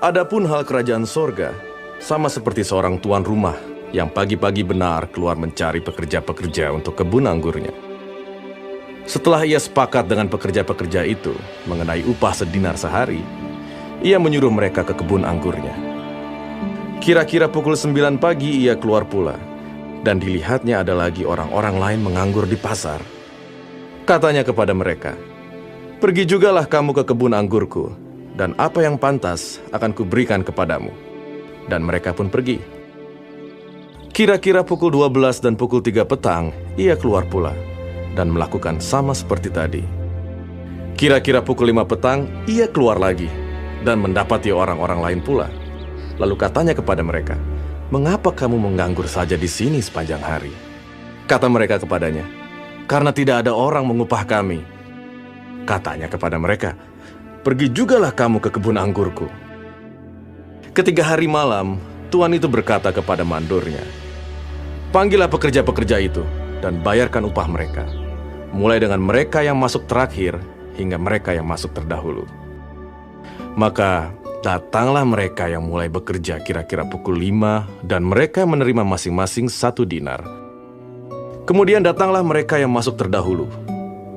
Adapun hal kerajaan sorga, sama seperti seorang tuan rumah yang pagi-pagi benar keluar mencari pekerja-pekerja untuk kebun anggurnya. Setelah ia sepakat dengan pekerja-pekerja itu mengenai upah sedinar sehari, ia menyuruh mereka ke kebun anggurnya. Kira-kira pukul 9 pagi ia keluar pula, dan dilihatnya ada lagi orang-orang lain menganggur di pasar. Katanya kepada mereka, "Pergi jugalah kamu ke kebun anggurku, dan apa yang pantas akan kuberikan kepadamu." Dan mereka pun pergi. Kira-kira pukul 12 dan pukul 3 petang, ia keluar pula, dan melakukan sama seperti tadi. Kira-kira pukul 5 petang, ia keluar lagi, dan mendapati orang-orang lain pula. Lalu katanya kepada mereka, "Mengapa kamu menganggur saja di sini sepanjang hari?" Kata mereka kepadanya, "Karena tidak ada orang mengupah kami." Katanya kepada mereka, "Pergi jugalah kamu ke kebun anggurku." Ketika hari malam, tuan itu berkata kepada mandornya, "Panggillah pekerja-pekerja itu dan bayarkan upah mereka, mulai dengan mereka yang masuk terakhir hingga mereka yang masuk terdahulu." Maka datanglah mereka yang mulai bekerja kira-kira pukul 5, dan mereka menerima masing-masing 1 dinar. Kemudian datanglah mereka yang masuk terdahulu.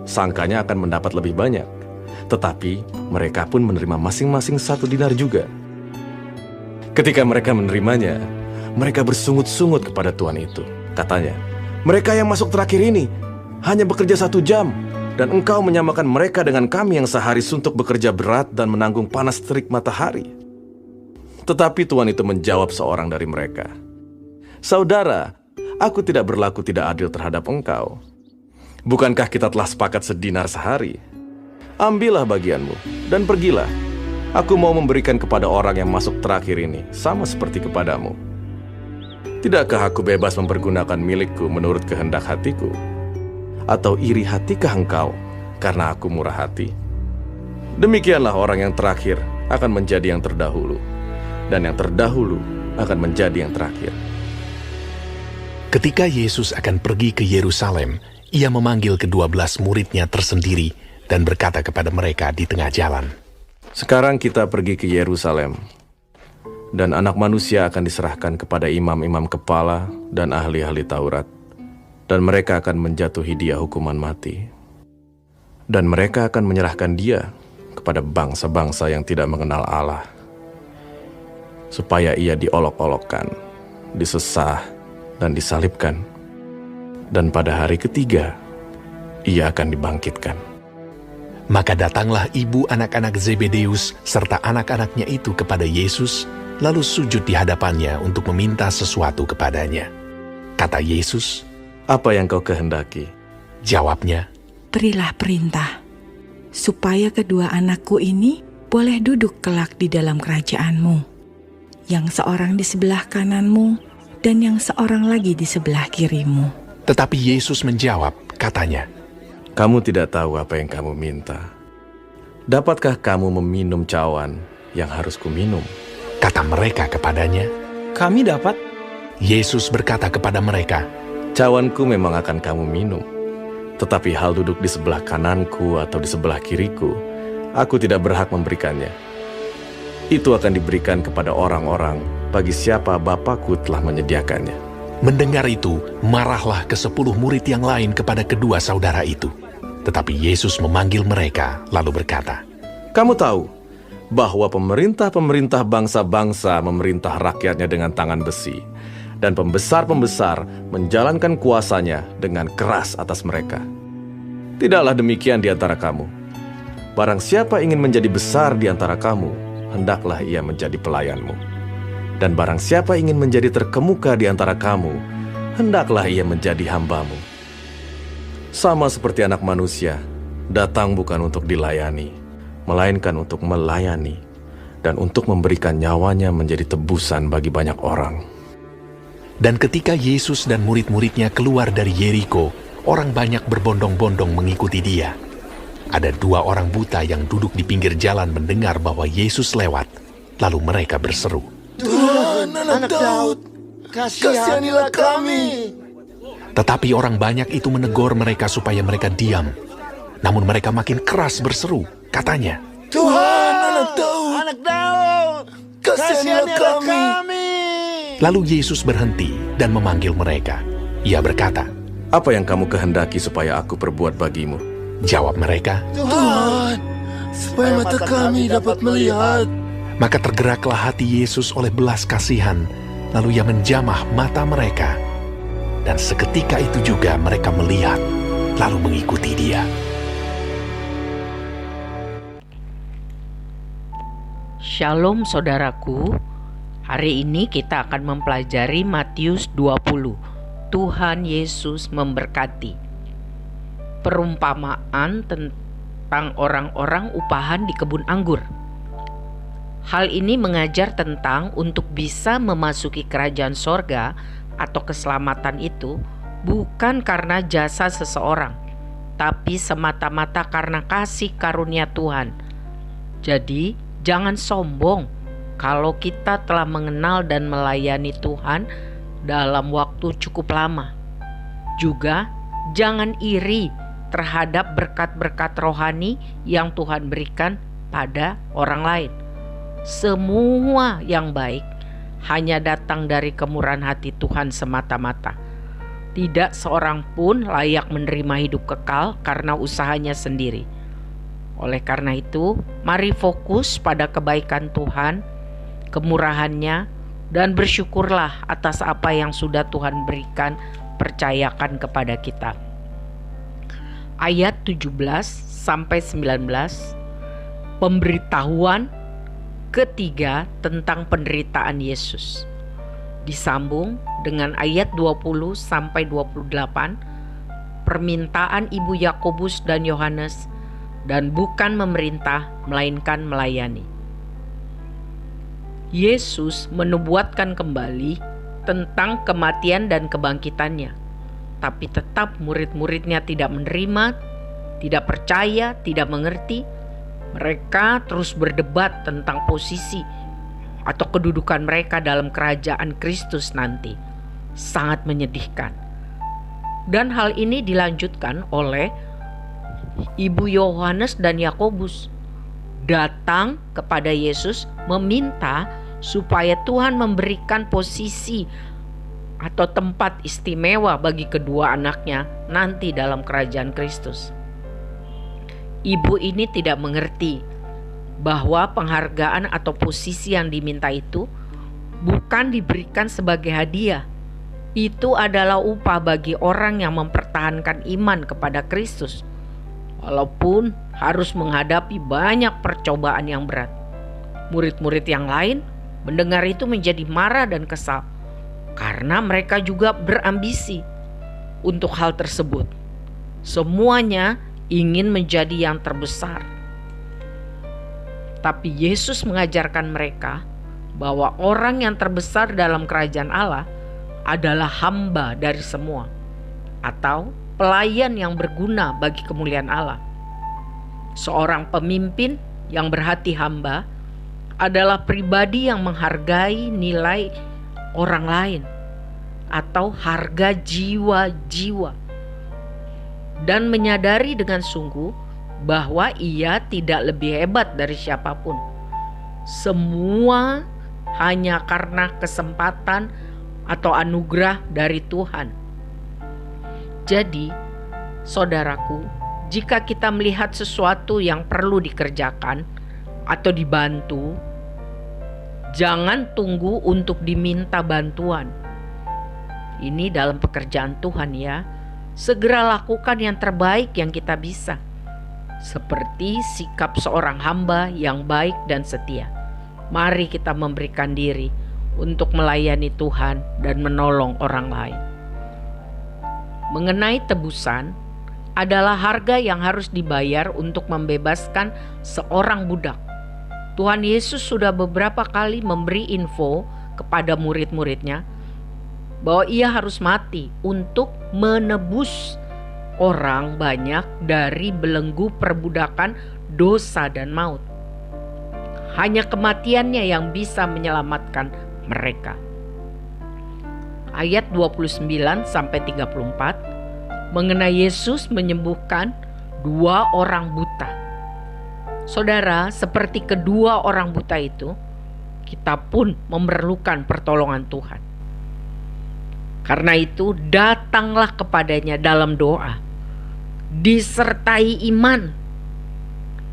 Sangkanya akan mendapat lebih banyak, tetapi mereka pun menerima masing-masing 1 dinar juga. Ketika mereka menerimanya, mereka bersungut-sungut kepada tuan itu. Katanya, "Mereka yang masuk terakhir ini hanya bekerja 1 jam, dan engkau menyamakan mereka dengan kami yang sehari suntuk bekerja berat dan menanggung panas terik matahari." Tetapi tuan itu menjawab seorang dari mereka, "Saudara, aku tidak berlaku tidak adil terhadap engkau. Bukankah kita telah sepakat sedinar sehari? Ambillah bagianmu dan pergilah. Aku mau memberikan kepada orang yang masuk terakhir ini, sama seperti kepadamu. Tidakkah aku bebas mempergunakan milikku menurut kehendak hatiku? Atau iri hatikah engkau karena aku murah hati?" Demikianlah orang yang terakhir akan menjadi yang terdahulu, dan yang terdahulu akan menjadi yang terakhir. Ketika Yesus akan pergi ke Yerusalem, ia memanggil ke-12 muridnya tersendiri dan berkata kepada mereka di tengah jalan, "Sekarang kita pergi ke Yerusalem, dan Anak Manusia akan diserahkan kepada imam-imam kepala dan ahli-ahli Taurat, dan mereka akan menjatuhi dia hukuman mati. Dan mereka akan menyerahkan dia kepada bangsa-bangsa yang tidak mengenal Allah, supaya ia diolok-olokkan, disesah, dan disalibkan. Dan pada hari ketiga, ia akan dibangkitkan." Maka datanglah ibu anak-anak Zebedeus serta anak-anaknya itu kepada Yesus, lalu sujud di hadapannya untuk meminta sesuatu kepadanya. Kata Yesus, "Apa yang kau kehendaki?" Jawabnya, "Berilah perintah, supaya kedua anakku ini boleh duduk kelak di dalam kerajaanmu, yang seorang di sebelah kananmu, dan yang seorang lagi di sebelah kirimu." Tetapi Yesus menjawab, katanya, "Kamu tidak tahu apa yang kamu minta. Dapatkah kamu meminum cawan yang harus kuminum?" Kata mereka kepadanya, "Kami dapat." Yesus berkata kepada mereka, "Cawanku memang akan kamu minum, tetapi hal duduk di sebelah kananku atau di sebelah kiriku, aku tidak berhak memberikannya. Itu akan diberikan kepada orang-orang bagi siapa Bapakku telah menyediakannya." Mendengar itu, marahlah ke-10 murid yang lain kepada kedua saudara itu. Tetapi Yesus memanggil mereka, lalu berkata, "Kamu tahu bahwa pemerintah-pemerintah bangsa-bangsa memerintah rakyatnya dengan tangan besi, dan pembesar-pembesar menjalankan kuasanya dengan keras atas mereka. Tidaklah demikian di antara kamu. Barang siapa ingin menjadi besar di antara kamu, hendaklah ia menjadi pelayanmu. Dan barang siapa ingin menjadi terkemuka di antara kamu, hendaklah ia menjadi hambamu. Sama seperti Anak Manusia, datang bukan untuk dilayani, melainkan untuk melayani, dan untuk memberikan nyawanya menjadi tebusan bagi banyak orang." Dan ketika Yesus dan murid-muridnya keluar dari Yeriko, orang banyak berbondong-bondong mengikuti dia. Ada 2 orang buta yang duduk di pinggir jalan mendengar bahwa Yesus lewat, lalu mereka berseru, "Tuhan, Anak Daud, kasihanilah kami." Tetapi orang banyak itu menegur mereka supaya mereka diam. Namun mereka makin keras berseru, katanya, "Tuhan, Anak Daud, kasihanilah kami. Lalu Yesus berhenti dan memanggil mereka. Ia berkata, Apa yang kamu kehendaki supaya aku perbuat bagimu? jawab mereka, Tuhan, supaya mata kami dapat melihat. maka tergeraklah hati Yesus oleh belas kasihan, lalu ia menjamah mata mereka. Dan seketika itu juga mereka melihat, lalu mengikuti dia. Shalom saudaraku, hari ini kita akan mempelajari Matius 20. Tuhan Yesus memberkati. Perumpamaan tentang orang-orang upahan di kebun anggur. Hal ini mengajar tentang untuk bisa memasuki kerajaan sorga atau keselamatan itu bukan karena jasa seseorang, tapi semata-mata karena kasih karunia Tuhan. Jadi, jangan sombong kalau kita telah mengenal dan melayani Tuhan dalam waktu cukup lama. Juga jangan iri terhadap berkat-berkat rohani yang Tuhan berikan pada orang lain. Semua yang baik hanya datang dari kemurahan hati Tuhan semata-mata. Tidak seorang pun layak menerima hidup kekal karena usahanya sendiri. Oleh karena itu, mari fokus pada kebaikan Tuhan, kemurahannya, dan bersyukurlah atas apa yang sudah Tuhan berikan, percayakan kepada kita. Ayat 17-19, pemberitahuan ketiga tentang penderitaan Yesus. Disambung dengan ayat 20-28, permintaan ibu Yakobus dan Yohanes, dan bukan memerintah melainkan melayani. Yesus menubuatkan kembali tentang kematian dan kebangkitannya, tapi tetap murid-muridnya tidak menerima, tidak percaya, tidak mengerti. Mereka terus berdebat tentang posisi atau kedudukan mereka dalam kerajaan Kristus nanti. Sangat menyedihkan. Dan hal ini dilanjutkan oleh ibu Yohanes dan Yakobus. Datang kepada Yesus meminta supaya Tuhan memberikan posisi atau tempat istimewa bagi kedua anaknya nanti dalam kerajaan Kristus. Ibu ini tidak mengerti bahwa penghargaan atau posisi yang diminta itu bukan diberikan sebagai hadiah. Itu adalah upah bagi orang yang mempertahankan iman kepada Kristus, walaupun harus menghadapi banyak percobaan yang berat. Murid-murid yang lain mendengar itu menjadi marah dan kesal, karena mereka juga berambisi untuk hal tersebut. Semuanya ingin menjadi yang terbesar. Tapi Yesus mengajarkan mereka bahwa orang yang terbesar dalam kerajaan Allah adalah hamba dari semua, atau pelayan yang berguna bagi kemuliaan Allah. Seorang pemimpin yang berhati hamba adalah pribadi yang menghargai nilai orang lain atau harga jiwa-jiwa, dan menyadari dengan sungguh bahwa ia tidak lebih hebat dari siapapun. Semua hanya karena kesempatan atau anugerah dari Tuhan. Jadi, saudaraku, jika kita melihat sesuatu yang perlu dikerjakan atau dibantu, jangan tunggu untuk diminta bantuan. Ini dalam pekerjaan Tuhan ya. Segera lakukan yang terbaik yang kita bisa. Seperti sikap seorang hamba yang baik dan setia. Mari kita memberikan diri untuk melayani Tuhan dan menolong orang lain. Mengenai tebusan adalah harga yang harus dibayar untuk membebaskan seorang budak. Tuhan Yesus sudah beberapa kali memberi info kepada murid-muridnya bahwa ia harus mati untuk menebus orang banyak dari belenggu perbudakan dosa dan maut. Hanya kematiannya yang bisa menyelamatkan mereka. Ayat 29-34 mengenai Yesus menyembuhkan 2 orang buta. Saudara, seperti kedua orang buta itu, kita pun memerlukan pertolongan Tuhan. Karena itu datanglah kepadanya dalam doa, disertai iman,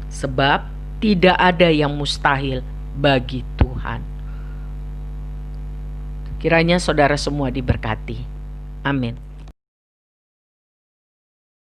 sebab tidak ada yang mustahil bagi Tuhan. Kiranya saudara semua diberkati. Amin.